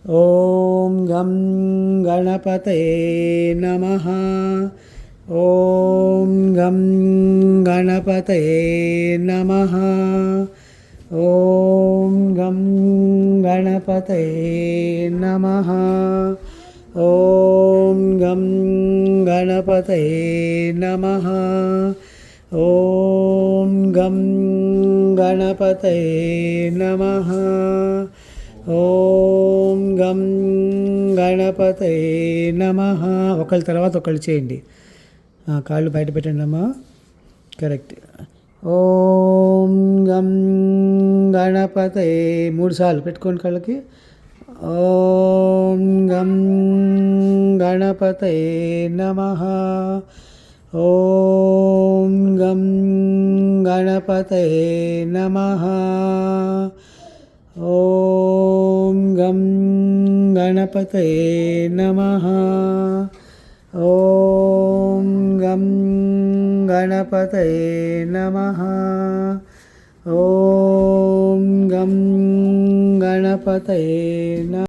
ॐ गं गणपतये नमः। ॐ गं गणपतये नमः। ॐ गं गणपतये नमः। ॐ गं गणपतये नमः। ॐ गं गणपतये नमः। ఓం గం గణపతయే నమః. ఒకళ్ళ తర్వాత ఒకళ్ళు చేయండి. కాళ్ళు బయట పెట్టండి అమ్మా. కరెక్ట్. ఓం గం గణపతయే 3 సార్లు పెట్టుకోండి కళ్ళకి. ఓం గం గణపతయే నమః. ఓం గం గణపతయే నమః. ఓం గం గణపతయే నమః. ఓం గం గణపతయే నమః. ఓం గం గణపతయే నమః.